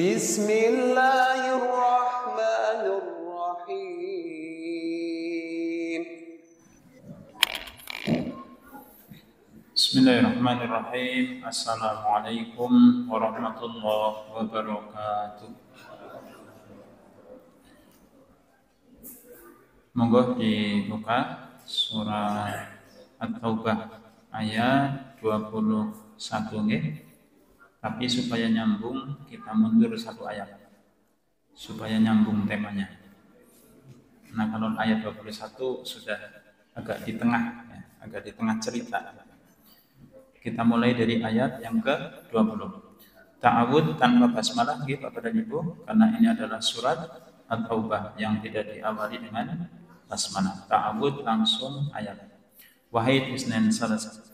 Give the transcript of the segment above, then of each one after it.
Bismillahirrahmanirrahim. Bismillahirrahmanirrahim. Assalamualaikum warahmatullahi wabarakatuh. Monggo dibuka surah At-Taubah ayat 21 nggih. Tapi supaya nyambung kita mundur satu ayat. Supaya nyambung temanya. Nah, kalau ayat 21 sudah agak di tengah ya, agak di tengah cerita. Kita mulai dari ayat yang ke-20. Ta'awud tanpa basmalah nggih Bapak dan Ibu, karena ini adalah surat At-Taubah yang tidak diawali dengan basmalah. Ta'awud langsung ayat. Wahid isnan salasah.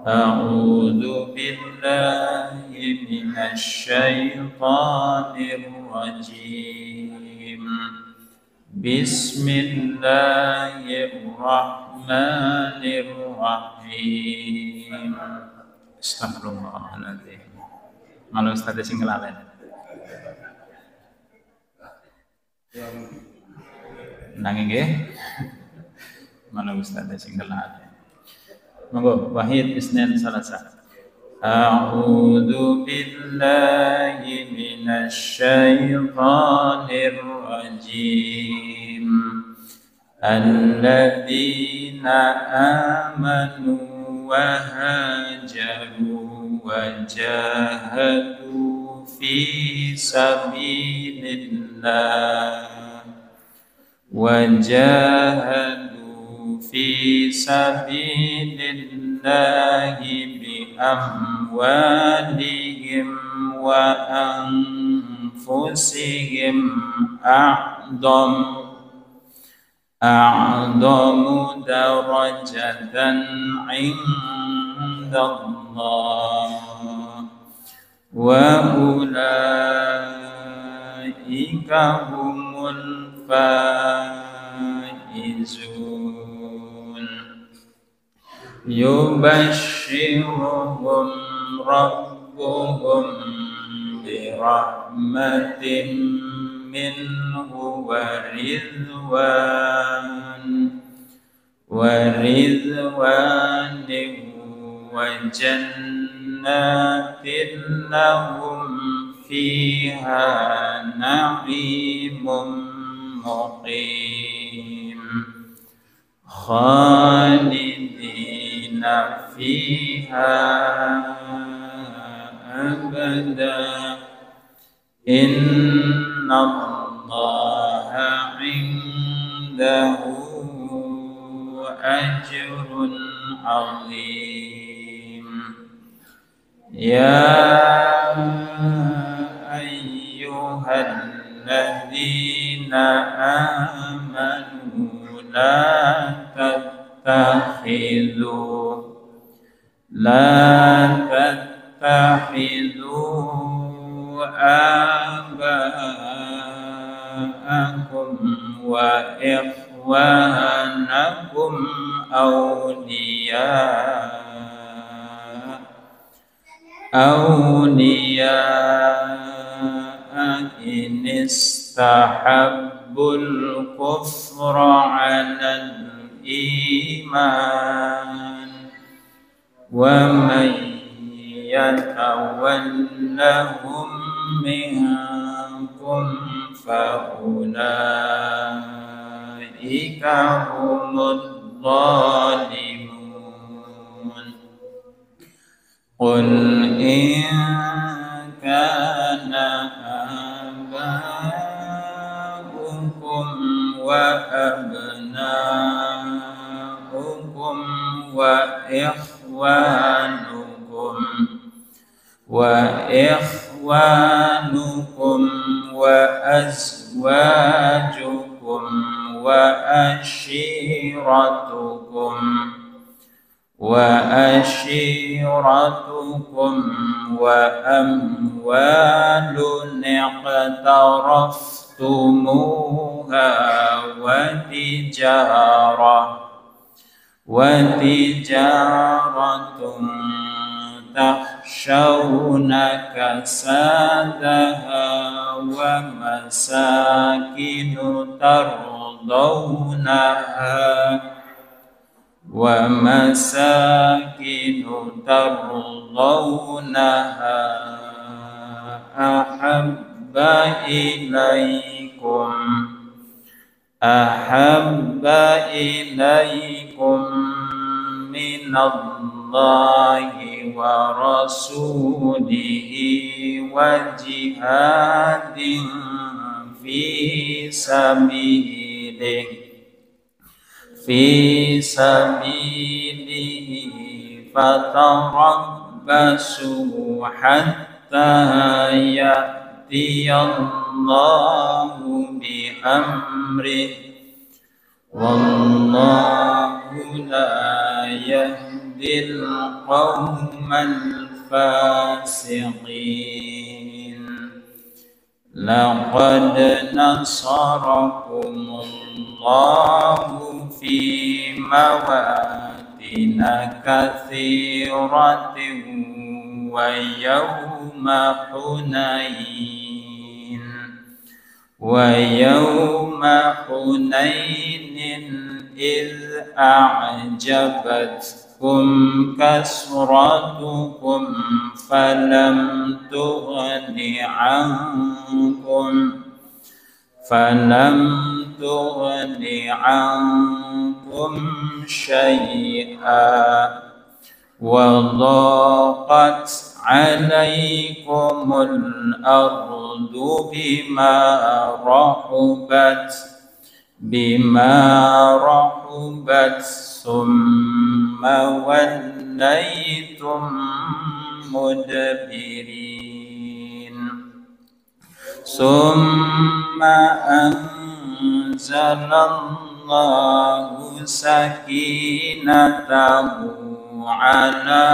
A'udzu billahi minasy syaithanir rajim. Bismillahirrahmanirrahim. Astagfirullahaladzim. Malu Ustaz sing kelalen. Nanging nggih. Malu Ustaz sing kelalen. Monggo wahid isnan salasah. A'udzu billahi minasy syaithanir rajim. Alladzina amanu wa hajaru wa jahadu fi sabilillah fi sabilillahi bi amwalihim wa anfusihim a'zamu darajatan 'indallah wa ulaika humul faizun. Yubashshiruhum rabbuhum birahmatin minhu wa ridwanin wa jannatin lahum fiha na'imun muqim khalidina fiha abada inna allaha indahu ajrun azim. Ya ayyuhalladzina amanu la tattakhidhu aba'akum wa ikhwanakum awliya in istahabbul kufra 'alal iman wa man yatawallahum minkum fa ulaika humudz zalimun. Qul in kana aba'ukum wa abna'ukum wa ikhwanukum wa azwajukum wa ashiratukum wa amwalun iqtaraftumuha wa tijaratun تخشون كسادها ومساكن ترضونها أحب إليكم من الله ورسوله وجهاد في سبيله فتربصوا حتى يأتي الله بأمره والله لا يهدي القوم الفاسقين. لقد نصركم الله في مواطن كثيرة ويوم حنين إذ أعجبتكم كثرتكم فلم تغن عنكم شيئا وضاقت عليكم الأرض بما رحبت ثم وليتم مدبرين. ثم أنزل الله سكينته على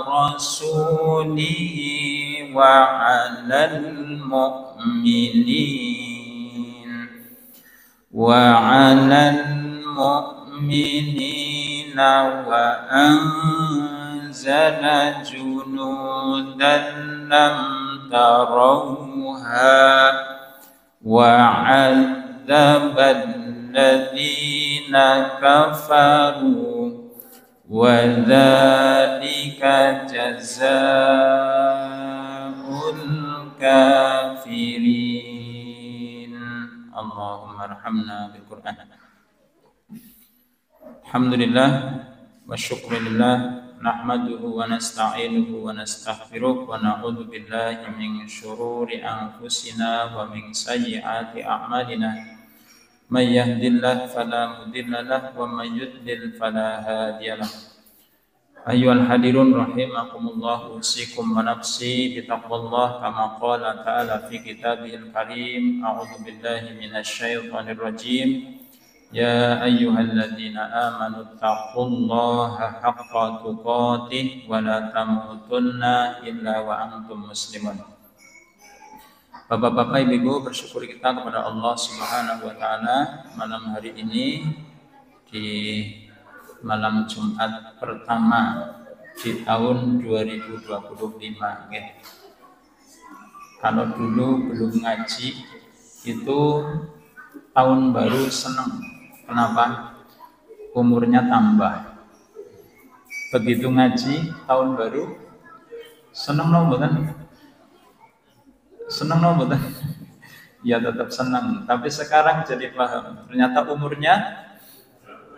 رسوله وعلى المؤمنين وأنزل جنودا لم تروها وعذب الذين كفروا وذلك جزاء الكافرين. اللهم ارحمنا بالقرآن. Alhamdulillah wa syukurillah nahmaduhu wa nasta'inuhu wa nastaghfiruh wa na'udzu billahi min syururi anfusina wa min sayyiati a'malina. May yahdihillahu fala mudilla lahu wa may yudlil fala hadiya lahu. Ayyuhal hadirun rahimakumullah, usikum wa nafsi bitaqwallah kama qala ta'ala fi kitabihil karim. A'udzu billahi minasy syaithanir rajim. Ya ayyuhalladzina amanu taqullaha haqqa tuqatih wa la tamutunna illa wa antum muslimun. Bapak-bapak, ibu-ibu, bersyukur kita kepada Allah Subhanahu wa taala malam hari ini di malam Jumat pertama di tahun 2025. Kalau dulu belum ngaji itu tahun baru senang. Kenapa? Umurnya tambah. Begitu ngaji tahun baru senang no bukan? Senang no bukan? Ya tetap senang. Tapi sekarang jadi paham. Ternyata umurnya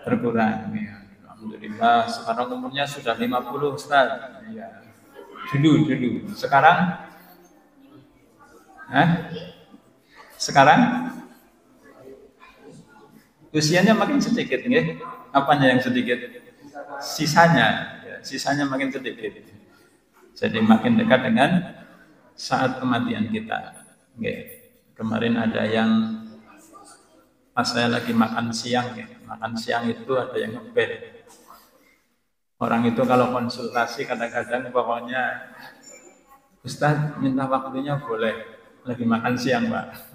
berkurang. Ya, alhamdulillah sekarang umurnya sudah 50 Ustaz. Ya. Dulu. Sekarang? Sekarang? Usianya makin sedikit, nggih. Apanya yang sedikit? Sisanya makin sedikit. Jadi makin dekat dengan saat kematian kita. Nggih. Kemarin ada yang pas saya lagi makan siang, ya. Makan siang itu ada yang ngebel. Orang itu kalau konsultasi kadang-kadang pokoknya Ustaz minta waktunya boleh, lagi makan siang Pak.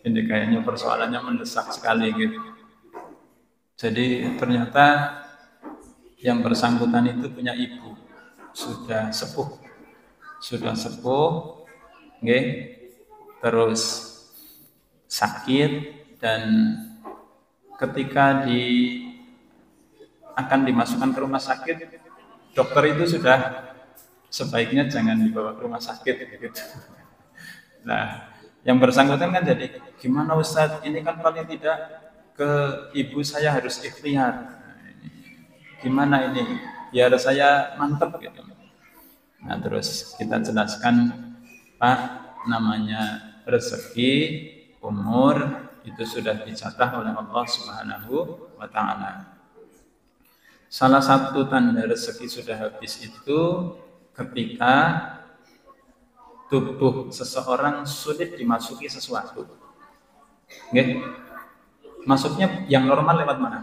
Ini kayaknya persoalannya mendesak sekali gitu. Jadi ternyata yang bersangkutan itu punya ibu. sudah sepuh, nggih, terus sakit, dan ketika akan dimasukkan ke rumah sakit, dokter itu sudah sebaiknya jangan dibawa ke rumah sakit gitu. Nah, yang bersangkutan kan jadi, gimana Ustadz, ini kan paling tidak ke ibu saya harus ikhtiar. Gimana ini? Biar saya mantep gitu. Nah, terus kita jelaskan, Pak, namanya rezeki, umur itu sudah dicatat oleh Allah Subhanahu wa taala. Salah satu tanda rezeki sudah habis itu ketika tubuh seseorang sulit dimasuki sesuatu. Oke? Masuknya yang normal lewat mana?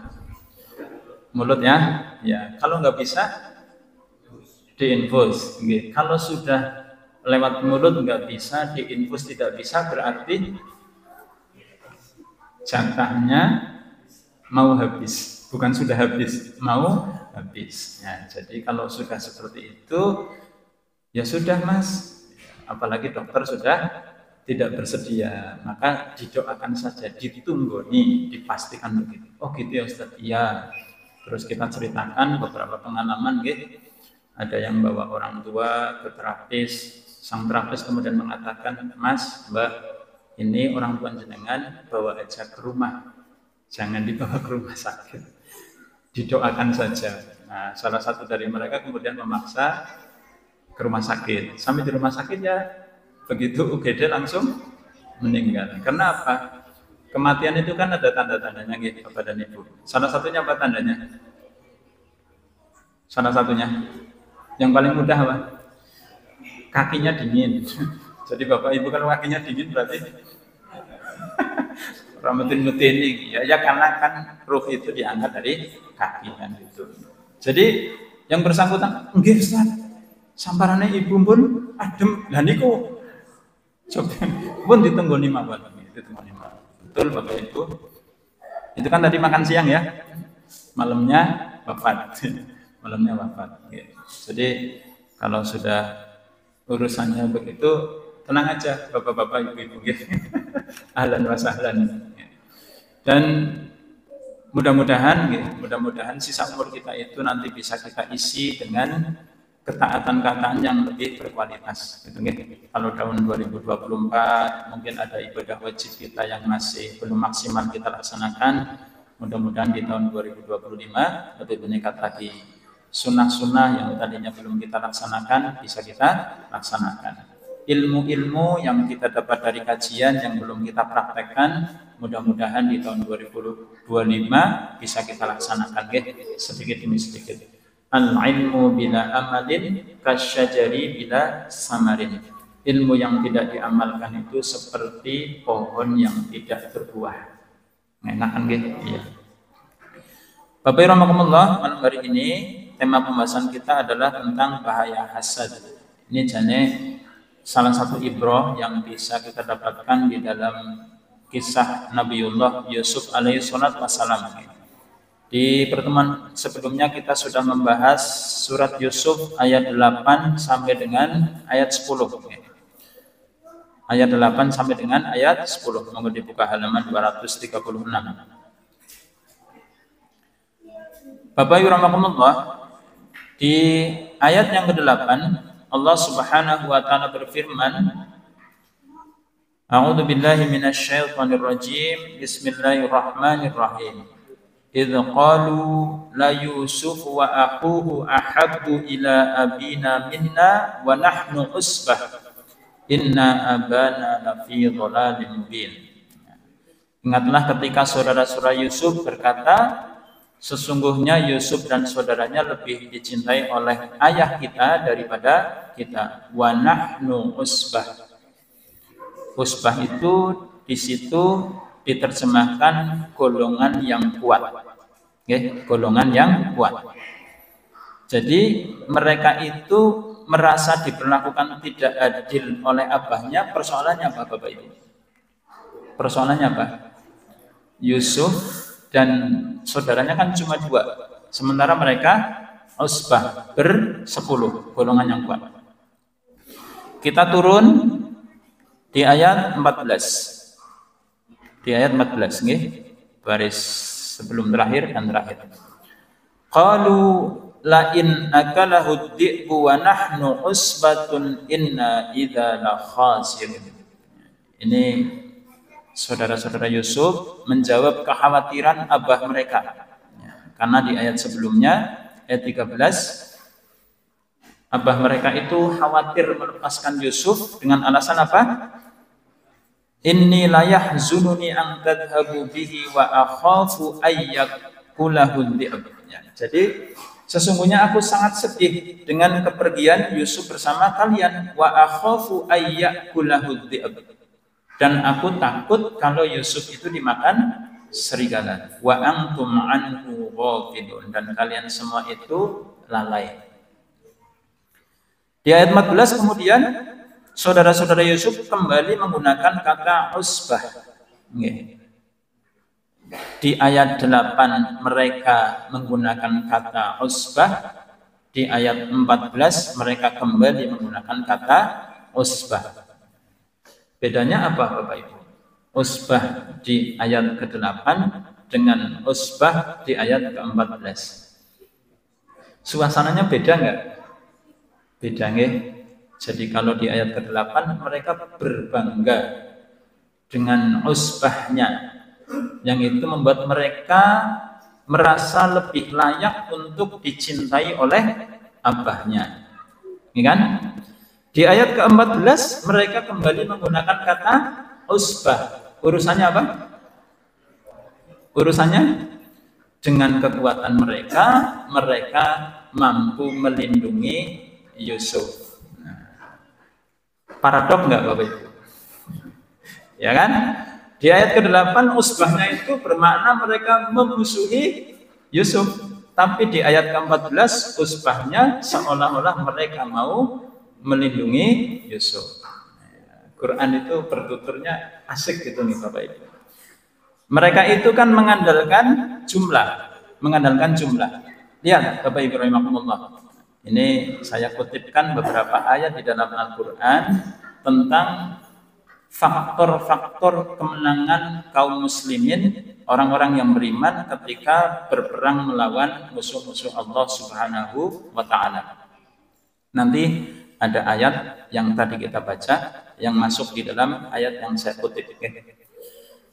Mulut ya. Ya, kalau nggak bisa diinfus. Oke. Kalau sudah lewat mulut nggak bisa, diinfus tidak bisa, berarti jatahnya mau habis. Bukan sudah habis, mau habis. Ya, jadi kalau sudah seperti itu, ya sudah Mas. Apalagi dokter sudah tidak bersedia, maka didoakan saja, ditunggoni, dipastikan begitu. Oh gitu ya Ustaz, iya. Terus kita ceritakan beberapa pengalaman, gitu. Ada yang bawa orang tua ke terapis, sang terapis kemudian mengatakan, Mas, Mbak, ini orang tua jenengan bawa aja ke rumah, jangan dibawa ke rumah sakit, didoakan saja. Nah, salah satu dari mereka kemudian memaksa ke rumah sakit. Sampai di rumah sakit ya begitu UGD langsung meninggal. Karena apa? Kematian itu kan ada tanda-tandanya gitu, Bapak dan Ibu. Salah satunya apa tandanya? Salah satunya yang paling mudah apa? Kakinya dingin. Jadi Bapak Ibu kalau kakinya dingin berarti rametin-metin ya karena kan ruh itu diangkat dari kaki kan gitu. Jadi yang bersangkutan, nggih Ustaz, samparane ibu pun adem. Lah niku coba pun ditunggoni mawon, ditunggoni mawon. Betul Bapak Ibu. Itu kan tadi makan siang ya. Malamnya wafat. Malamnya wafat. Jadi kalau sudah urusannya begitu, tenang aja Bapak-bapak, Ibu-ibu. Ahlan wa sahlan. Dan mudah-mudahan sisa umur kita itu nanti bisa kita isi dengan ketaatan-ketaatan yang lebih berkualitas. Gitu, kalau tahun 2024 mungkin ada ibadah wajib kita yang masih belum maksimal kita laksanakan. Mudah-mudahan di tahun 2025 lebih meningkat lagi. Sunnah-sunnah yang tadinya belum kita laksanakan bisa kita laksanakan. Ilmu-ilmu yang kita dapat dari kajian yang belum kita praktekkan, mudah-mudahan di tahun 2025 bisa kita laksanakan sedikit demi sedikit. Al-ilmu bila amalin kasyajari bila samarin. Ilmu yang tidak diamalkan itu seperti pohon yang tidak berbuah. Enak kan gitu? Iya. Bapak Ibu rahimakumullah, malam hari ini tema pembahasan kita adalah tentang bahaya hasad. Ini jane salah satu ibrah yang bisa kita dapatkan di dalam kisah Nabiullah Yusuf alaihi salatu wassalam. Di pertemuan sebelumnya kita sudah membahas surat Yusuf ayat 8 sampai dengan ayat 10. Ayat 8 sampai dengan ayat 10. Monggo dibuka halaman 236. Bapak Ibu rahimakumullah, di ayat yang ke-8 Allah Subhanahu wa taala berfirman, A'udzu billahi minasyaitonir rajim. Bismillahirrahmanirrahim. Idz qalu la Yusuf wa akhuhu ahabbu ila abina minna wa nahnu usbah. Inna abana lafi dhalalin mubin. Ingatlah ketika saudara-saudara Yusuf berkata, sesungguhnya Yusuf dan saudaranya lebih dicintai oleh ayah kita daripada kita. Wa nahnu usbah. Usbah itu di situ diterjemahkan golongan yang kuat. Golongan yang kuat. Jadi mereka itu merasa diperlakukan tidak adil oleh abahnya. Persoalannya apa Bapak Ibu? Persoalannya apa? Yusuf dan saudaranya kan cuma 2. Sementara mereka usbah bersepuluh, golongan yang kuat. Kita turun di ayat 14. Di ayat 14 nggih, baris sebelum terakhir dan terakhir. Qalu la in akalahu dhi'bu wa nahnu usbatun inna idza la khasirun. Ini saudara-saudara Yusuf menjawab kekhawatiran abah mereka. Karena di ayat sebelumnya, ayat 13, abah mereka itu khawatir melepaskan Yusuf dengan alasan apa? Inni la yahzununi an tadhhabu bihi wa akhafu ayyakulahu dhi'b. Jadi sesungguhnya aku sangat sedih dengan kepergian Yusuf bersama kalian. Wa akhafu ayyakulahu dhi'b. Dan aku takut kalau Yusuf itu dimakan serigala. Wa antum anhu ghafilun. Dan kalian semua itu lalai. Di ayat 14 kemudian saudara-saudara Yusuf kembali menggunakan kata usbah. Di ayat 8 mereka menggunakan kata usbah. Di ayat 14 mereka kembali menggunakan kata usbah. Bedanya apa Bapak Ibu? Usbah di ayat ke-8 dengan usbah di ayat ke-14. Suasananya beda enggak? Beda nggih. Jadi kalau di ayat ke-8 mereka berbangga dengan usbahnya, yang itu membuat mereka merasa lebih layak untuk dicintai oleh abahnya. Ini kan? Di ayat ke-14 mereka kembali menggunakan kata usbah. Urusannya apa? Urusannya dengan kekuatan mereka, mereka mampu melindungi Yusuf. Paradok enggak Bapak Ibu? Ya kan? Di ayat ke-8 usbahnya itu bermakna mereka memusuhi Yusuf. Tapi di ayat ke-14 usbahnya seolah-olah mereka mau melindungi Yusuf. Quran itu bertuturnya asik gitu nih Bapak Ibu. Mereka itu kan mengandalkan jumlah. Lihat Bapak Ibu rahimakumullah. Ini saya kutipkan beberapa ayat di dalam Al-Quran tentang faktor-faktor kemenangan kaum muslimin, orang-orang yang beriman ketika berperang melawan musuh-musuh Allah Subhanahu wa ta'ala. Nanti ada ayat yang tadi kita baca yang masuk di dalam ayat yang saya kutip.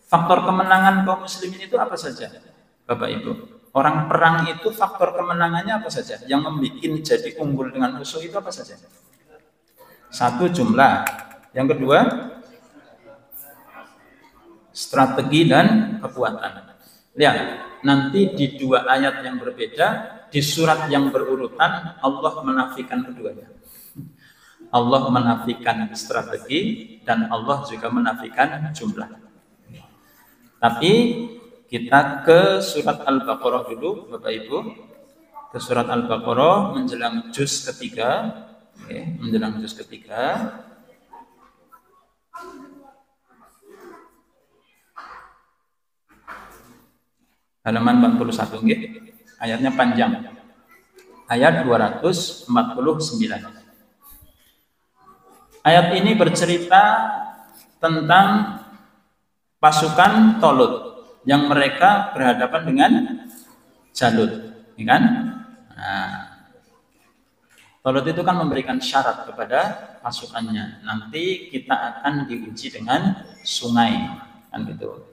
Faktor kemenangan kaum muslimin itu apa saja Bapak Ibu? Orang perang itu faktor kemenangannya apa saja? Yang membuat jadi unggul dengan musuh itu apa saja? Satu, jumlah. Yang kedua, strategi dan kekuatan. Lihat, nanti di dua ayat yang berbeda, di surat yang berurutan, Allah menafikan keduanya. Allah menafikan strategi dan Allah juga menafikan jumlah. Tapi kita ke surat Al-Baqarah dulu, Bapak Ibu. Ke surat Al-Baqarah menjelang juz ketiga. Menjelang juz ketiga. Halaman 41 nggih. Ayatnya panjang. Ayat 249. Ayat ini bercerita tentang pasukan Tolut yang mereka berhadapan dengan Jalut, ya kan? Nah, Tolut itu kan memberikan syarat kepada pasukannya. Nanti kita akan diuji dengan sungai, kan gitu.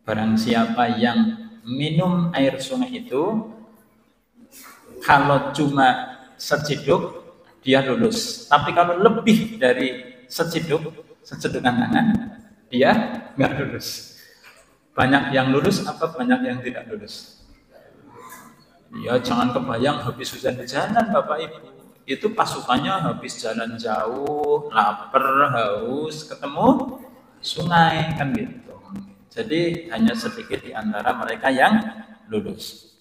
Barang siapa yang minum air sungai itu, kalau cuma seciduk dia lulus. Tapi kalau lebih dari secedukan tangan, dia nggak lulus. Banyak yang lulus apa banyak yang tidak lulus? Ya jangan kebayang habis hujan di jalan Bapak Ibu. Itu pasukannya habis jalan jauh, lapar, haus, ketemu sungai kan gitu. Jadi hanya sedikit di antara mereka yang lulus.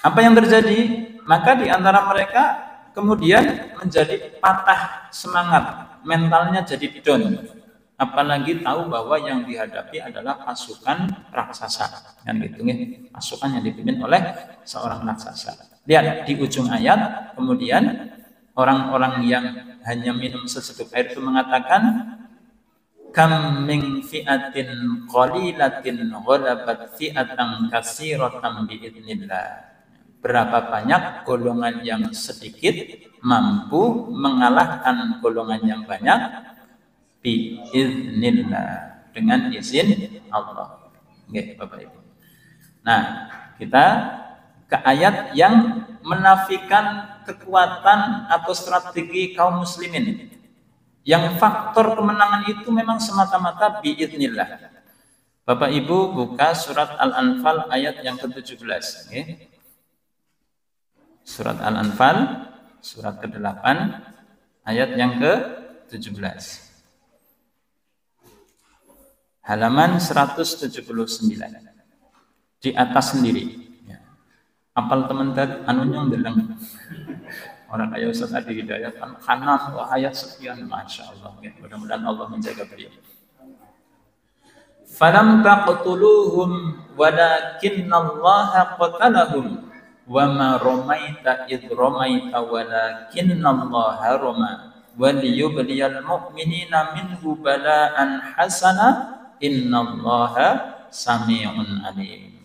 Apa yang terjadi? Maka di antara mereka kemudian menjadi patah semangat, mentalnya jadi down. Apalagi tahu bahwa yang dihadapi adalah pasukan raksasa, kan gitu nih, pasukan yang dipimpin oleh seorang raksasa. Lihat di ujung ayat, kemudian orang-orang yang hanya minum seseduk air itu mengatakan, kam min fi'atin qalilatin ghalabat fi'atan katsiratan biidznillah. Berapa banyak golongan yang sedikit mampu mengalahkan golongan yang banyak biidznillah, dengan izin Allah. Oke, Bapak Ibu. Nah, kita ke ayat yang menafikan kekuatan atau strategi kaum muslimin. Yang faktor kemenangan itu memang semata-mata biidznillah. Bapak Ibu buka surat Al-Anfal ayat yang ke-17. Okay. Surat Al-Anfal, surat ke-8, ayat yang ke-17. Halaman 179. Di atas sendiri. Apal teman tadi anunya ndeleng. Orang kayak Ustaz Adi Hidayat kan kanan ayat sekian, masya Allah. Ya, mudah-mudahan Allah menjaga beliau. Falam taqtuluhum walakinnallaha qatalahum wa ma ramaita id ramaita walakinnallaha rama wa liyubliyal mu'minina minhu bala'an hasana innallaha sami'un alim.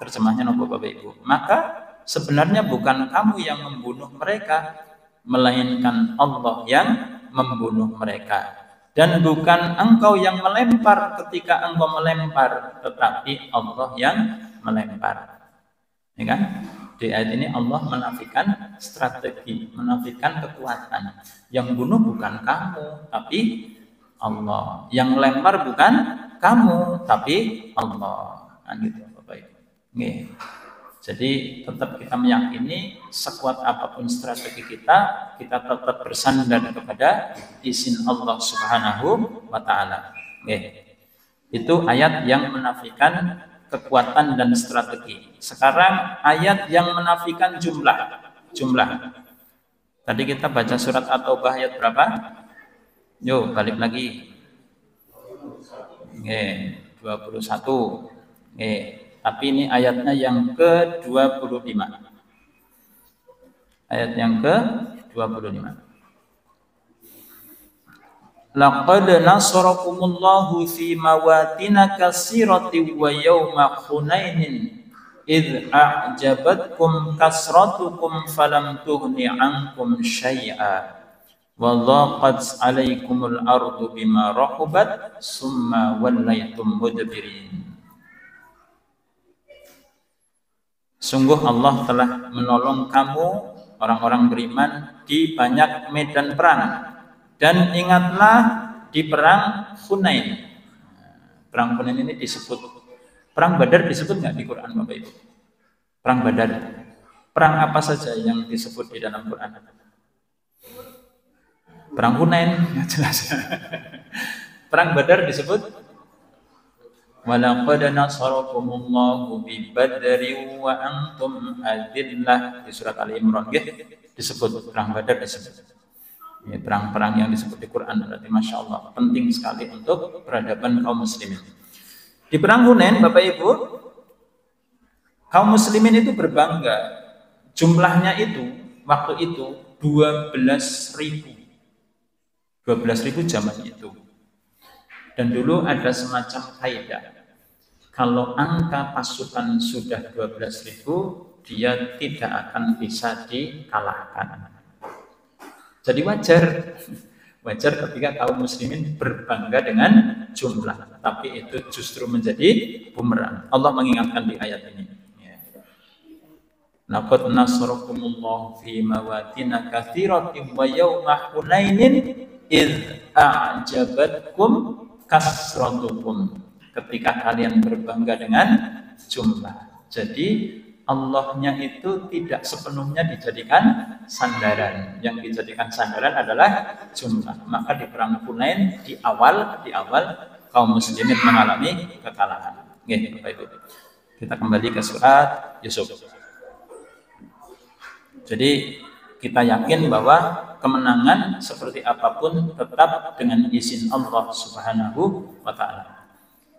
Terjemahnya apa Bapak Ibu? Maka sebenarnya bukan kamu yang membunuh mereka, melainkan Allah yang membunuh mereka. Dan bukan engkau yang melempar ketika engkau melempar, tetapi Allah yang melempar. Ya kan? Di ayat ini Allah menafikan strategi, menafikan kekuatan. Yang bunuh bukan kamu, tapi Allah. Yang lempar bukan kamu, tapi Allah. Kan gitu Bapak Ibu. Nggih. Jadi tetap kita meyakini sekuat apapun strategi kita tetap bersandar kepada izin Allah Subhanahu wa taala. Itu ayat yang menafikan kekuatan dan strategi. Sekarang ayat yang menafikan jumlah. Tadi kita baca surat At-Taubah ayat berapa? Yuk, balik lagi. 21. Tapi ini ayatnya yang ke-25. Ayat yang ke-25. Laqad nasarakumullahu fi mawatina katsiratin wa yawma Hunainin id a'jabatkum kasratukum falam tughni 'ankum syai'a wa dhaqat 'alaikumul ardu bima rahabat summa wallaytum mudbirin. Sungguh Allah telah menolong kamu orang-orang beriman di banyak medan perang. Dan ingatlah di perang Hunain. Perang Hunain ini disebut, perang Badar disebut nggak di Quran Bapak Ibu? Perang Badar. Perang apa saja yang disebut di dalam Quran? Perang Hunain, ya jelas. Perang Badar disebut walaqad nasarakumullahu bi badrin wa antum adillah di surat Ali Imran disebut perang Badar disebut. Ya, perang-perang yang disebut di Quran berarti masya Allah penting sekali untuk peradaban kaum muslimin. Di perang Hunain Bapak Ibu, kaum muslimin itu berbangga. Jumlahnya itu waktu itu 12.000. 12.000 zaman itu. Dan dulu ada semacam kaidah. Kalau angka pasukan sudah 12.000, dia tidak akan bisa dikalahkan. Jadi wajar ketika kaum muslimin berbangga dengan jumlah. Tapi itu justru menjadi bumerang. Allah mengingatkan di ayat ini. Laqad nasarakumullahu fi mawatina katsiratin wa yawma Hunainin id a'jabatkum kasratukum, ketika kalian berbangga dengan jumlah. Jadi Allahnya itu tidak sepenuhnya dijadikan sandaran. Yang dijadikan sandaran adalah jumlah. Maka di perang Hunain di awal kaum muslimin mengalami kekalahan. Oke, Bapak Ibu. Kita kembali ke surat Yusuf. Jadi kita yakin bahwa kemenangan seperti apapun tetap dengan izin Allah Subhanahu wa taala.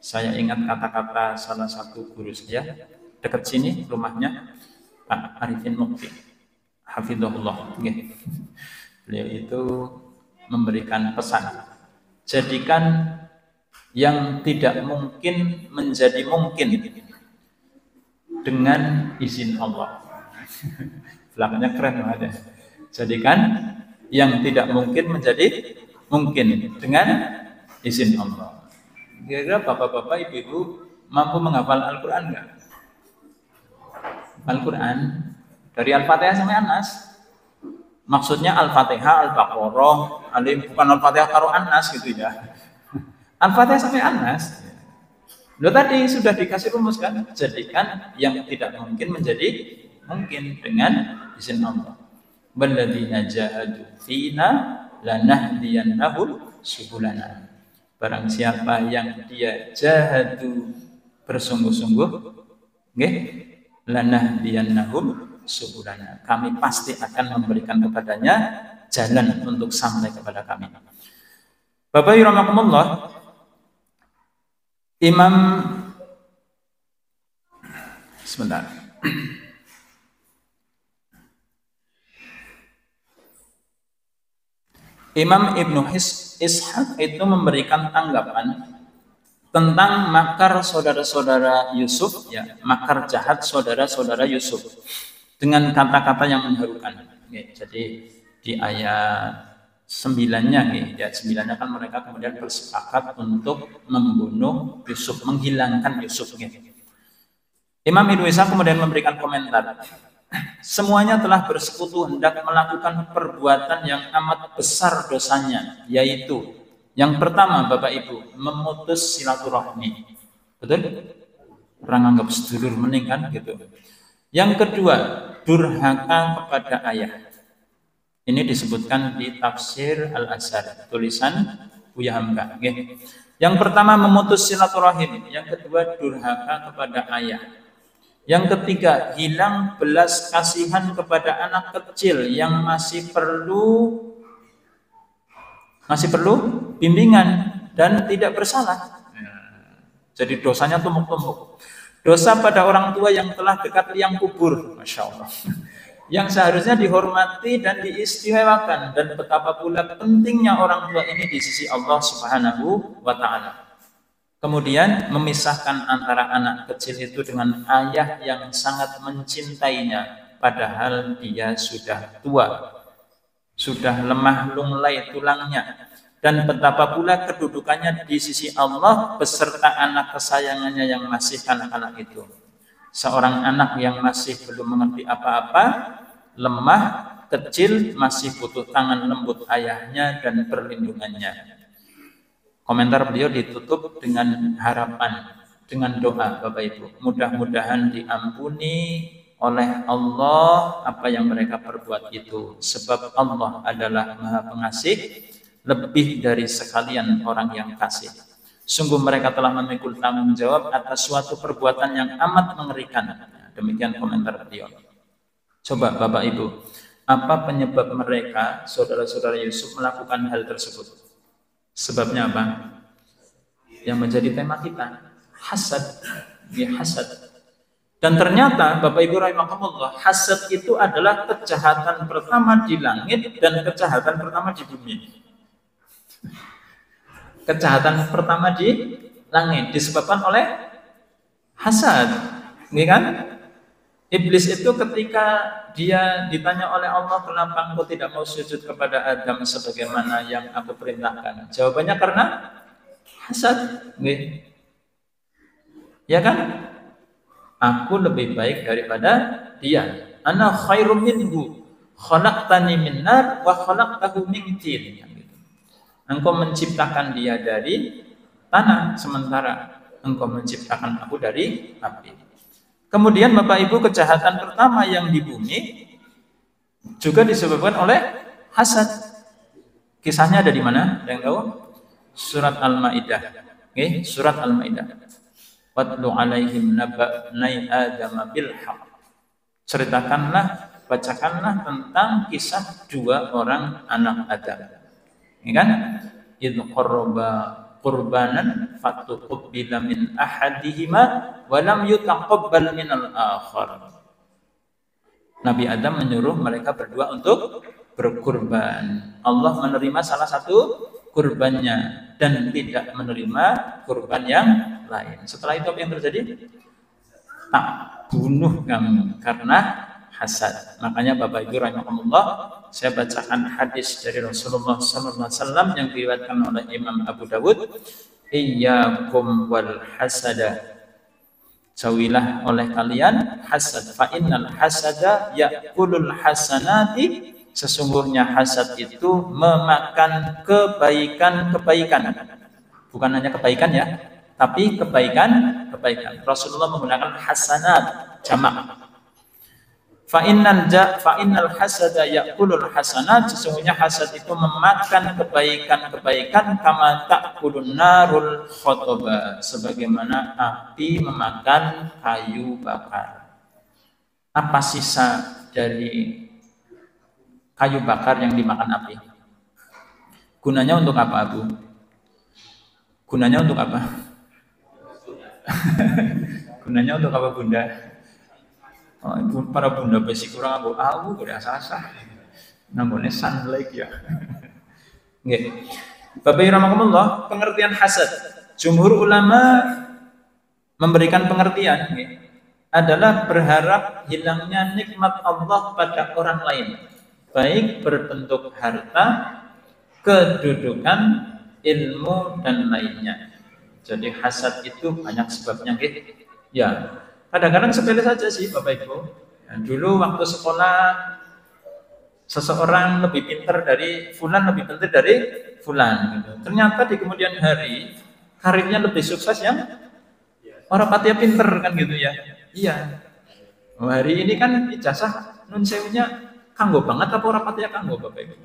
Saya ingat kata-kata salah satu guru saya dekat sini rumahnya. Pak Arifin Mukti hafizahullah. Beliau itu memberikan pesan, jadikan yang tidak mungkin menjadi mungkin dengan izin Allah. Belakangnya keren ada. Jadikan yang tidak mungkin menjadi mungkin dengan izin Allah. Kira-kira bapak-bapak, ibu-ibu mampu menghafal Al-Quran enggak? Al-Quran dari Al-Fatihah sampai An-Nas. Maksudnya Al-Fatihah, Al-Baqarah, bukan Al-Fatihah karo An-Nas gitu ya. Al-Fatihah sampai An-Nas. Lo tadi sudah dikasih rumus kan? Jadikan yang tidak mungkin menjadi mungkin dengan izin Allah. Walladzina jahadu fina lanahdiyannahum subulana. Barang siapa yang dia jahadu bersungguh-sungguh, nggih, lanahdiyannahum subulana. Kami pasti akan memberikan kepadanya jalan untuk sampai kepada kami. Bapak Ibu rahimakumullah, Imam Ibnu Ishaq itu memberikan tanggapan tentang makar saudara-saudara Yusuf, ya, makar jahat saudara-saudara Yusuf dengan kata-kata yang mengharukan. Jadi di ayat 9-nya, ayat 9-nya kan mereka kemudian bersepakat untuk membunuh Yusuf, menghilangkan Yusuf. Imam Ibnu Ishaq kemudian memberikan komentar. Semuanya telah bersekutu hendak melakukan perbuatan yang amat besar dosanya, yaitu yang pertama, Bapak Ibu, memutus silaturahmi. Betul? Orang anggap sedulur mending kan gitu. Yang kedua, durhaka kepada ayah. Ini disebutkan di tafsir Al-Azhar, tulisan Buya Hamka. Yang pertama memutus silaturahim, yang kedua durhaka kepada ayah. Yang ketiga, hilang belas kasihan kepada anak kecil yang masih perlu bimbingan dan tidak bersalah. Jadi dosanya tumpuk-tumpuk. Dosa pada orang tua yang telah dekat liang kubur, Masya Allah, yang seharusnya dihormati dan diistimewakan, dan betapa pula pentingnya orang tua ini di sisi Allah Subhanahu wa Ta'ala. Kemudian memisahkan antara anak kecil itu dengan ayah yang sangat mencintainya, padahal dia sudah tua, sudah lemah lunglai tulangnya, dan betapa pula kedudukannya di sisi Allah beserta anak kesayangannya yang masih kanak-kanak itu. Seorang anak yang masih belum mengerti apa-apa, lemah, kecil, masih butuh tangan lembut ayahnya dan perlindungannya. Komentar beliau ditutup dengan harapan, dengan doa, Bapak Ibu. Mudah-mudahan diampuni oleh Allah apa yang mereka perbuat itu. Sebab Allah adalah Maha Pengasih, lebih dari sekalian orang yang kasih. Sungguh mereka telah memikul tanggung jawab atas suatu perbuatan yang amat mengerikan. Demikian komentar beliau. Coba Bapak Ibu, apa penyebab mereka, saudara-saudara Yusuf, melakukan hal tersebut? Sebabnya apa? Yang menjadi tema kita, hasad. Ya, hasad. Dan ternyata Bapak Ibu rahimakumullah, hasad itu adalah kejahatan pertama di langit dan kejahatan pertama di bumi. Kejahatan pertama di langit disebabkan oleh hasad. Ini kan? Iblis itu ketika dia ditanya oleh Allah, kenapa engkau tidak mau sujud kepada Adam sebagaimana yang aku perintahkan? Jawabannya karena hasad. Ya kan? Aku lebih baik daripada dia. Ana khairum minhu, khalaqtani min nar wa khalaqtahu min tin. Engkau menciptakan dia dari tanah, sementara engkau menciptakan aku dari api. Kemudian Bapak Ibu, kejahatan pertama yang di bumi juga disebabkan oleh hasad. Kisahnya ada di mana? Ada yang tahu? Surat Al-Maidah. Oke, surat Al-Maidah. Watlu alaihim naba'nai Adam bil haqq. Ceritakanlah, bacakanlah tentang kisah dua orang anak Adam. Ini kan? Idh qarraba qurbanan fatuqbila min ahadihima wa lam yutaqabbal min al-akhar. Nabi Adam menyuruh mereka berdua untuk berkurban. Allah menerima salah satu kurbannya dan tidak menerima kurban yang lain. Setelah itu apa yang terjadi? Tak bunuh kamu karena hasad. Makanya Bapak Ibu rahimakumullah, saya bacakan hadis dari Rasulullah SAW yang diriwayatkan oleh Imam Abu Dawud. Iyyakum wal hasada, jauhilah oleh kalian hasad. Fa innal hasada ya'kulul hasanati, sesungguhnya hasad itu memakan kebaikan-kebaikan. Bukan hanya kebaikan ya, tapi kebaikan-kebaikan. Rasulullah menggunakan hasanat jamak. Fa innal hasada ya'kulul hasanat, sesungguhnya hasad itu memakan kebaikan-kebaikan kama ta'kulun narul khotoba, sebagaimana api memakan kayu bakar. Apa sisa dari kayu bakar yang dimakan api? Gunanya untuk apa, Bu? Gunanya untuk apa? Gunanya untuk apa, Bunda? Oh, para bunda besi kurang aku udah sasah. Namanya sunlight ya. Nggih. Bapak rahimakumullah, pengertian hasad. Jumhur ulama memberikan pengertian adalah berharap hilangnya nikmat Allah pada orang lain, baik berbentuk harta, kedudukan, ilmu dan lainnya. Jadi hasad itu banyak sebabnya gitu. Ya, kadang-kadang sepele saja sih Bapak Ibu. Ya, dulu waktu sekolah seseorang lebih pintar dari fulan, lebih pintar dari fulan gitu. Ternyata di kemudian hari karirnya lebih sukses yang orang patia pinter kan gitu ya. Iya. Oh, hari ini kan ijazah nun sewunya kanggo banget apa orang patia kanggo Bapak Ibu?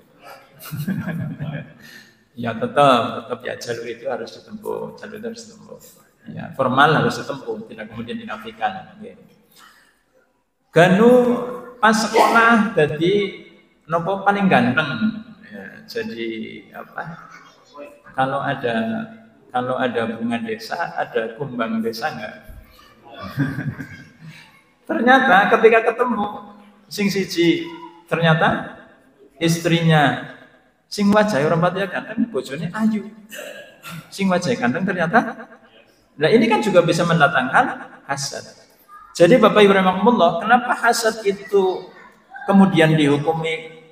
Ya tetap ya jalur itu harus ditempuh, jalur itu harus ditempuh. Ya, formal harus ditempuh, tidak kemudian dinafikan. Ganu pas sekolah jadi nopo paling ganteng. Ya, jadi apa? Kalau ada bunga desa, ada kumbang desa enggak? Ternyata ketika ketemu sing siji, ternyata istrinya sing wajah orang patia ganteng, bojone ayu. Sing wajah ganteng ternyata. Nah ini kan juga bisa mendatangkan hasad. Jadi Bapak Ibu rahimakumullah, kenapa hasad itu kemudian dihukumi,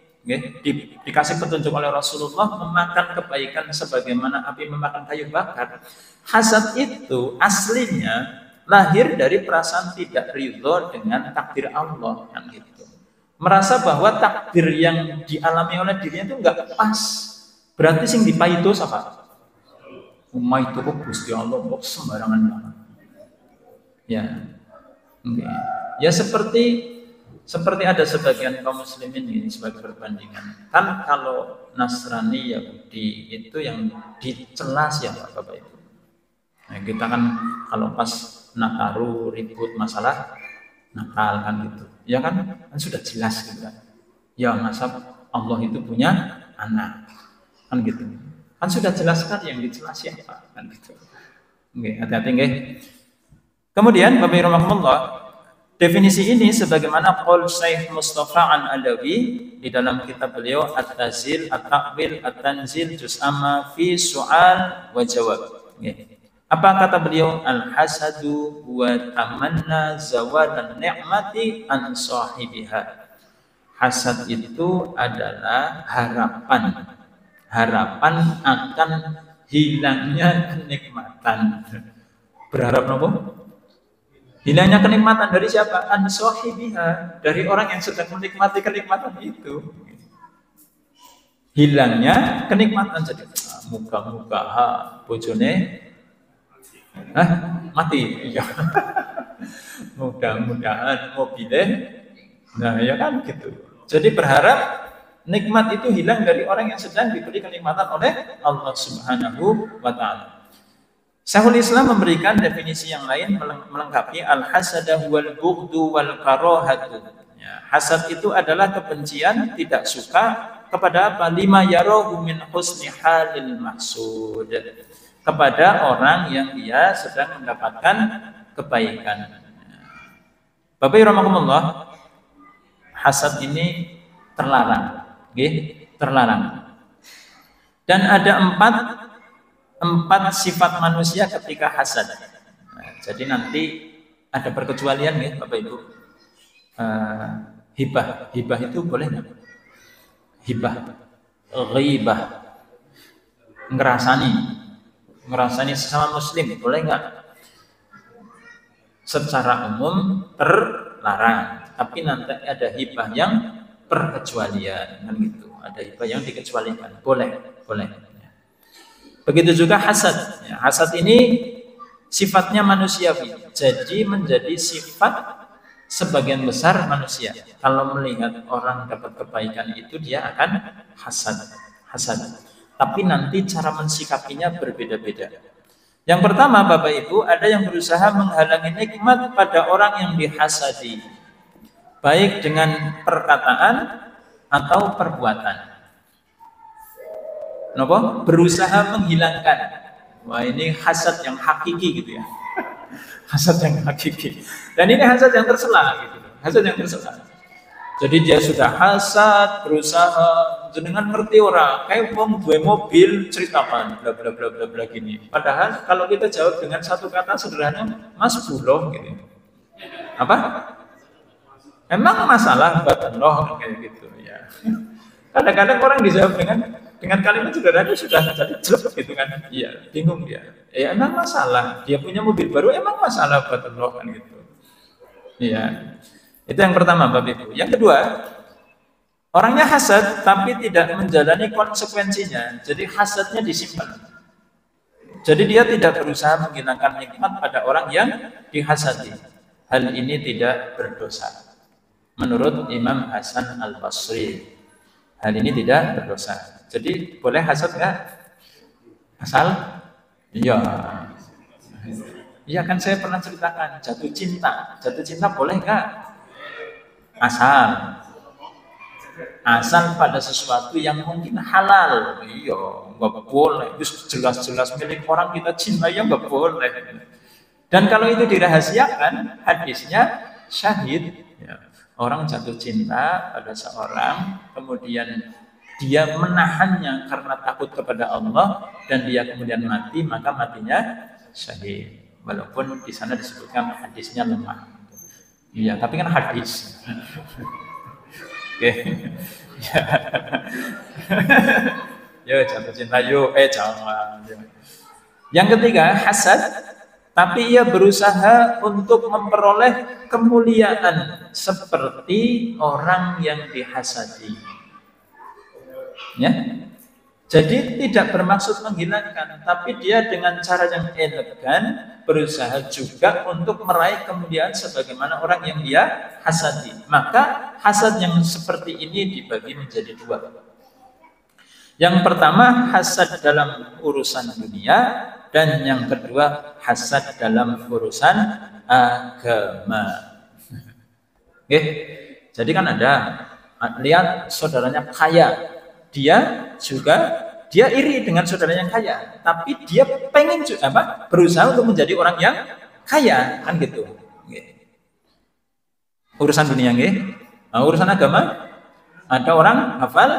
dikasih petunjuk oleh Rasulullah memakan kebaikan sebagaimana api memakan kayu bakar. Hasad itu aslinya lahir dari perasaan tidak ridho dengan takdir Allah kan gitu. Merasa bahwa takdir yang dialami oleh dirinya itu enggak pas. Berarti sing dipaito siapa? Umay itu kok Gusti Allah kok sembarangan banget. Ya. Okay. Ya seperti ada sebagian kaum muslimin ini sebagai perbandingan. Kan kalau Nasrani Yahudi itu yang dicela siapa Bapak Ibu? Nah, kita kan kalau pas Nataru ribut masalah Natal kan gitu. Ya kan sudah jelas gitu kan. Ya masa Allah itu punya anak. Kan gitu. Kan sudah jelaskan yang dicela siapa kan gitu. Oke, hati-hati nggih. Kemudian Bapak Ibu rahimakumullah, definisi ini sebagaimana qaul Syekh Mustafa Al-Adawi di dalam kitab beliau At-Tazil, At-Ta'wil, At-Tanzil juz amma fi su'al wa jawab. Nggih. Apa kata beliau? Al-hasadu wa tamanna zawalan ni'mati an sahibiha. Hasad itu adalah harapan akan hilangnya kenikmatan. Berharap nopo? Hilangnya kenikmatan dari siapa? An sahibiha, dari orang yang sedang menikmati kenikmatan itu. Hilangnya kenikmatan, jadi muka-muka bojone mati. Iya. Mudah-mudahan mobilnya. Nah, ya kan gitu. Jadi berharap nikmat itu hilang dari orang yang sedang diberi kenikmatan oleh Allah Subhanahu wa taala. Syekhul Islam memberikan definisi yang lain melengkapi al-hasadah wal bughdu wal karahatu. Ya, hasad itu adalah kebencian, tidak suka kepada apa? Lima yarahu min husni halil mahsud. Kepada orang yang dia sedang mendapatkan kebaikan. Bapak rahimakumullah, hasad ini terlarang, terlarang. Dan ada empat sifat manusia ketika hasad. Nah, jadi nanti ada perkecualian ya Bapak Ibu. Hibah itu boleh nggak? Hibah, ghibah, ngerasani sesama muslim boleh nggak? Secara umum terlarang. Tapi nanti ada hibah yang perkecualian, kan gitu. Ada hibah yang dikecualikan, boleh. Begitu juga hasad. Ya, hasad ini sifatnya manusiawi, jadi menjadi sifat sebagian besar manusia. Kalau melihat orang dapat kebaikan itu dia akan hasad. Tapi nanti cara mensikapinya berbeda-beda. Yang pertama Bapak Ibu, ada yang berusaha menghalangi nikmat pada orang yang dihasadi, baik dengan perkataan atau perbuatan. Kenapa? Berusaha menghilangkan. Wah, ini hasad yang hakiki gitu ya. Hasad yang hakiki. Dan ini hasad yang tersela gitu. Hasad yang tersela. Jadi dia sudah hasad, berusaha jenengan ngerti orang, kayak wong duwe mobil ceritakan bla bla bla bla bla gini. Padahal kalau kita jawab dengan satu kata sederhana, Mas Buloh gitu. Apa? Emang masalah batallah kayak gitu ya. Kadang-kadang orang dijawab dengan kalimat sederhana sudah jadi jelek gitu kan. Iya, bingung dia. Ya emang masalah, dia punya mobil baru emang masalah batallah kan gitu. Iya. Itu yang pertama Bapak Ibu. Yang kedua, orangnya hasad tapi tidak menjalani konsekuensinya. Jadi hasadnya disimpan. Jadi dia tidak berusaha menghilangkan nikmat pada orang yang dihasadi. Hal ini tidak berdosa. Menurut Imam Hasan Al-Basri, hal ini tidak berdosa. Jadi boleh hasad nggak? Asal? Iya. Iya kan saya pernah ceritakan jatuh cinta. Jatuh cinta boleh nggak? Asal pada sesuatu yang mungkin halal. Iya, nggak boleh. Jelas-jelas milik orang kita cinta ya nggak boleh. Dan kalau itu dirahasiakan, hadisnya syahid. Ya. Orang jatuh cinta pada seorang, kemudian dia menahannya karena takut kepada Allah, dan dia kemudian mati, maka matinya syahid. Walaupun di sana disebutkan hadisnya lemah. Iya, tapi kan hadis. Oke. Yo jatuh cinta yo, jangan. Yang ketiga, hasad, tapi ia berusaha untuk memperoleh kemuliaan seperti orang yang dihasadi. Ya. Jadi tidak bermaksud menghilangkan, tapi dia dengan cara yang elegan berusaha juga untuk meraih kemuliaan sebagaimana orang yang dia hasadi. Maka hasad yang seperti ini dibagi menjadi dua. Yang pertama hasad dalam urusan dunia, dan yang kedua hasad dalam urusan agama. Oke. Jadi kan ada, lihat saudaranya kaya, dia iri dengan saudara yang kaya, tapi dia pengen berusaha untuk menjadi orang yang kaya, kan gitu. Urusan dunia urusan agama, ada orang hafal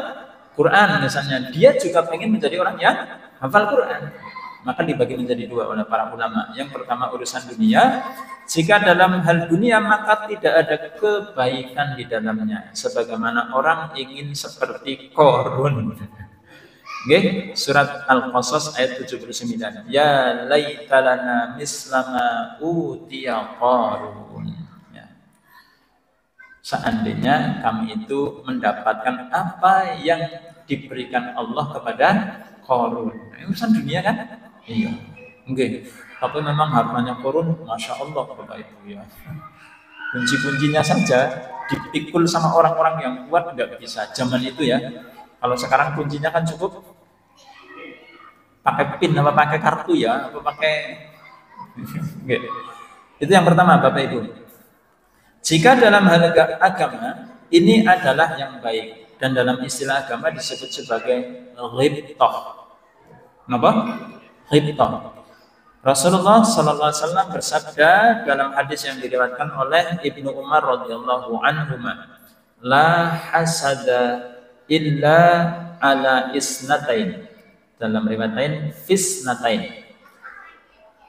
Quran misalnya, dia juga pengen menjadi orang yang hafal Quran, maka dibagi menjadi dua oleh para ulama. Yang pertama urusan dunia, jika dalam hal dunia maka tidak ada kebaikan di dalamnya, sebagaimana orang ingin seperti Qarun. Okay. Surat Al-Qasas ayat 79. Ya laitalana mislama utiya Qarun. Ya. Seandainya kami itu mendapatkan apa yang diberikan Allah kepada Qarun. Urusan dunia kan? Iya. Oke. Tapi memang hartanya Qarun, masya Allah Bapak Ibu ya. Kunci-kuncinya saja dipikul sama orang-orang yang kuat nggak bisa. Zaman itu ya. Kalau sekarang kuncinya kan cukup pakai pin apa pakai kartu ya, apa pakai. Itu yang pertama Bapak Ibu. Jika dalam hal agama ini adalah yang baik, dan dalam istilah agama disebut sebagai ghibtah. Kenapa? Ghibtah. Rasulullah sallallahu alaihi wasallam bersabda dalam hadis yang diriwayatkan oleh Ibnu Umar radhiyallahu anhu, La hasada illa ala isnatain. Dalam riwayat lain fisnatain.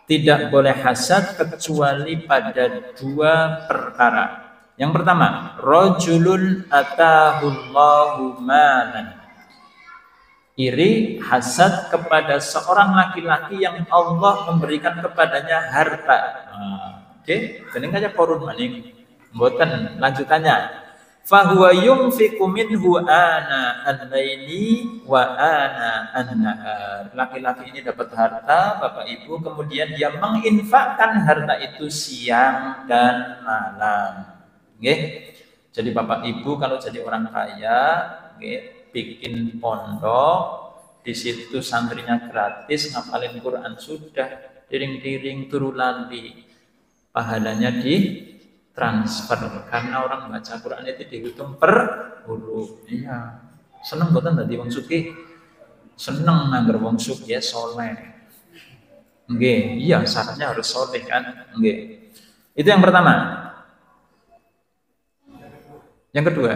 Tidak boleh hasad kecuali pada dua perkara. Yang pertama, rajulun atahullahu malan. Iri, hasad kepada seorang laki-laki yang Allah memberikan kepadanya harta. Oke, jadi kayak korun maning. Mboten lanjutannya. Fahuwa yunfiqu minhu ana al-laili wa ana an-nahar. Laki-laki ini dapat harta, Bapak Ibu, kemudian dia menginfakkan harta itu siang dan malam. Oke. Jadi Bapak Ibu kalau jadi orang kaya, oke, bikin pondok, di situ santrinya gratis, ngapalin Quran sudah, diring-diring turu lali, pahalanya di transfer karena orang baca Quran itu dihitung per huruf. Iya, seneng boten tadi wong sugih, seneng nangger wong sugih soleh. Nggih, iya syaratnya harus soleh kan, nggih. Itu yang pertama. Yang kedua,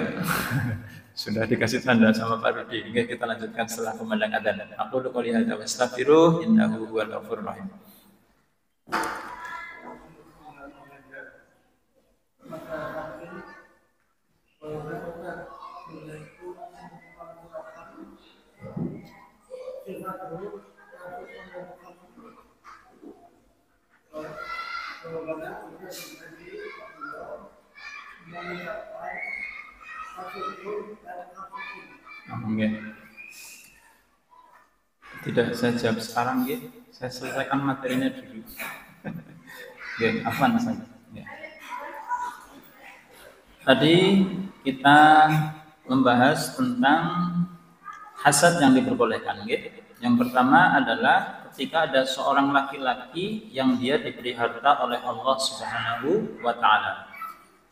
sudah dikasih tanda sama Pak Rudi. Oke, kita lanjutkan setelah kumandang adzan. Aku qouli hadza wa astaghfiruh innahu huwal ghafurur rahim. Oke. Tidak saya jawab sekarang ya. Saya selesaikan materinya dulu. Oke, afwan saja. Ya. Tadi kita membahas tentang hasad yang diperbolehkan. Yang pertama adalah ketika ada seorang laki-laki yang dia diberi harta oleh Allah Subhanahu wa taala.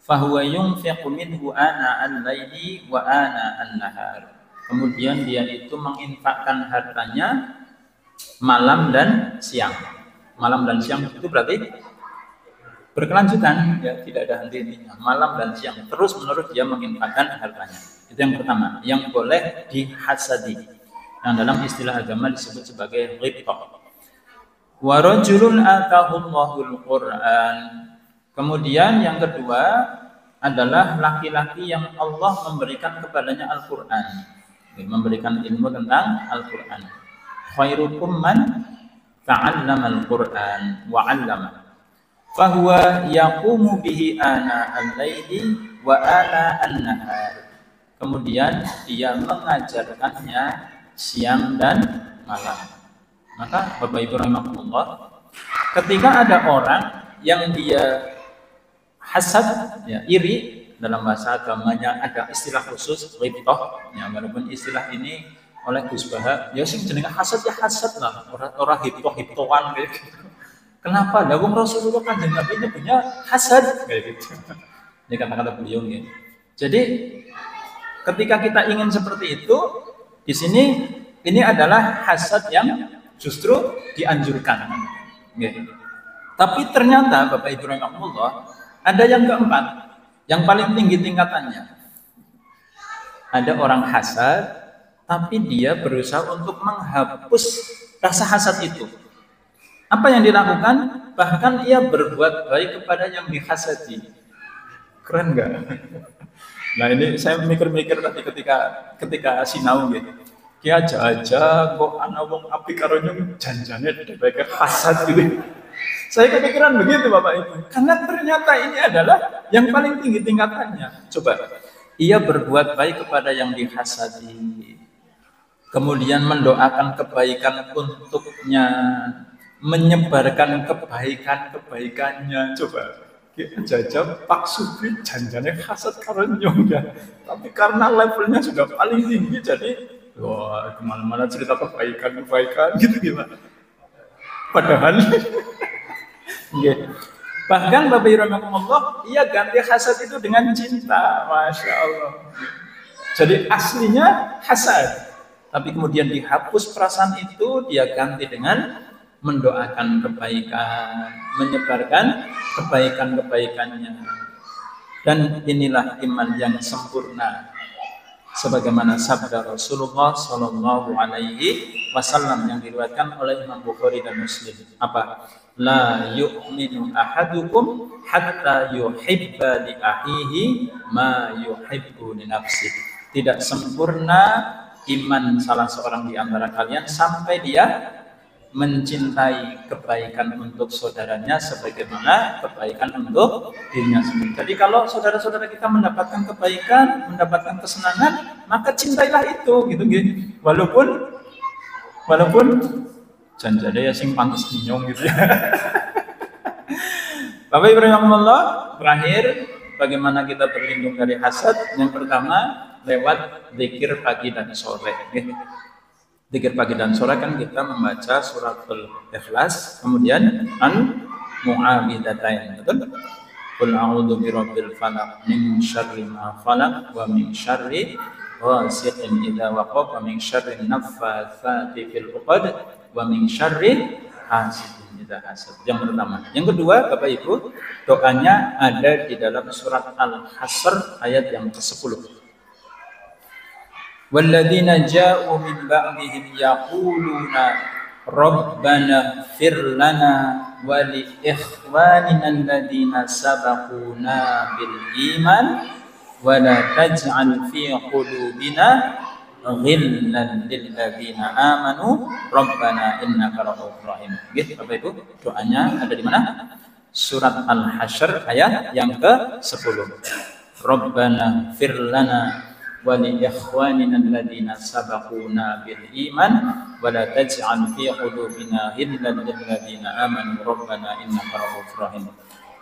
Fahuwa yunfiqu minhu ana al-laili wa ana an-nahar. Kemudian dia itu menginfakkan hartanya malam dan siang. Malam dan siang itu berarti berkelanjutan, ya, tidak ada henti-hentinya. Malam dan siang terus menerus dia menginfakkan hartanya. Itu yang pertama, yang boleh dihasadi, yang dalam istilah agama disebut sebagai ghibtah. Wa rajulun atahullahul Qur'an. Kemudian yang kedua adalah laki-laki yang Allah memberikan kepadanya Al-Qur'an, memberikan ilmu tentang Al-Qur'an. Khairukum man ta'allama Al-Qur'an wa 'allama. Fahuwa yaqumu bihi ana al-laili wa ana an-nahar. Kemudian dia mengajarkannya siang dan malam. Maka Bapak Ibu rahimakumullah, ketika ada orang yang dia hasad, ya, iri, dalam bahasa agamanya ada istilah khusus ghibtah, ya, walaupun istilah ini oleh Gus Baha, ya sing jenenge hasad ya hasad lah, ora hiptoh-hiptohan kayak gitu. Kenapa? Lah wong Rasulullah Kanjeng Nabi nyebutnya hasad kayak gitu. Ini kata-kata beliau ya. Jadi ketika kita ingin seperti itu, di sini ini adalah hasad yang justru dianjurkan. Ya. Tapi ternyata Bapak Ibu rahimakumullah, ada yang keempat, yang paling tinggi tingkatannya. Ada orang hasad, tapi dia berusaha untuk menghapus rasa hasad itu. Apa yang dilakukan? Bahkan ia berbuat baik kepada yang dihasadi. Keren nggak? Nah ini saya mikir-mikir tadi ketika sinau gitu. Ki aja kok ana wong apik karo nyung janjane dheweke hasad gitu. Saya kepikiran begitu Bapak Ibu. Karena ternyata ini adalah yang paling tinggi tingkatannya. Coba, ia berbuat baik kepada yang dihasadi. Kemudian mendoakan kebaikan untuknya, menyebarkan kebaikan-kebaikannya. Coba, jajab Pak Supri janjane hasad karo nyung ya. Tapi karena levelnya sudah paling tinggi, jadi wah kemana-mana cerita kebaikan gitu gimana. Padahal bahkan Bapak Ibu rahimakumullah, ia ganti hasad itu dengan cinta, masya Allah. Jadi aslinya hasad, tapi kemudian dihapus perasaan itu, dia ganti dengan mendoakan kebaikan, menyebarkan kebaikan-kebaikannya. Dan inilah iman yang sempurna, sebagaimana sabda Rasulullah Shallallahu Alaihi Wasallam yang diriwayatkan oleh Imam Bukhari dan Muslim. Apa? La yu'minu ahadukum hatta yuhibba li ahihi ma yuhibbu li nafsihi. Tidak sempurna iman salah seorang di antara kalian sampai dia mencintai kebaikan untuk saudaranya sebagaimana kebaikan untuk dirinya sendiri. Jadi kalau saudara-saudara kita mendapatkan kebaikan, mendapatkan kesenangan, maka cintailah itu, gitu. Walaupun janjane ya sing pantes dinyong gitu ya. Bapak Ibu rahimahullah, terakhir bagaimana kita berlindung dari hasad? Yang pertama lewat zikir pagi dan sore. Zikir pagi dan sore kan kita membaca suratul Ikhlas, kemudian Mu'awwidzatain, betul? Qul a'udzu birabbil falaq min syarri ma khalaq wa min syarri ghasiqin idza waqab wa min syarri naffatsati fil 'uqad wa min syarri hasidin idza hasad. Yang pertama. Yang kedua, Bapak Ibu, doanya ada di dalam surat Al-Hasyr ayat yang ke-10. Walladzina ja'u min ba'dihim yaquluna rabbana ighfir lana wa li ikhwanina alladzina sabaquna bil iman wa la taj'al fi qulubina ghillan lil ladzina amanu rabbana innaka ra'ufur rahim. Gitu Bapak Ibu, doanya ada di mana? Surat Al-Hasyr ayat yang ke-10. Rabbana ighfir lana wa li ikhwanina alladziina sabaquna bil iman wa la taj'al fi qulubina ghillan lil ladziina amanu rabbana innaka ra'ufur rahim.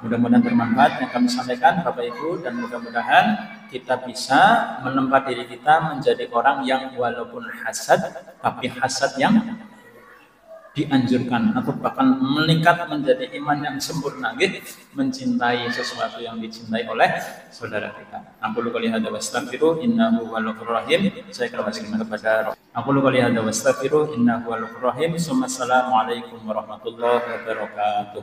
Mudah-mudahan bermanfaat yang kami sampaikan Bapak Ibu, dan mudah-mudahan kita bisa menempat diri kita menjadi orang yang walaupun hasad tapi hasad yang dianjurkan atau bahkan meningkat menjadi iman yang sempurna, mencintai sesuatu yang dicintai oleh saudara kita. Aku lu kali hada wastaghfiru innahu huwal ghafurur rahim. Saya kembali kepada aku lu kali hada wastaghfiru innahu huwal ghafurur rahim. Assalamualaikum warahmatullahi wabarakatuh.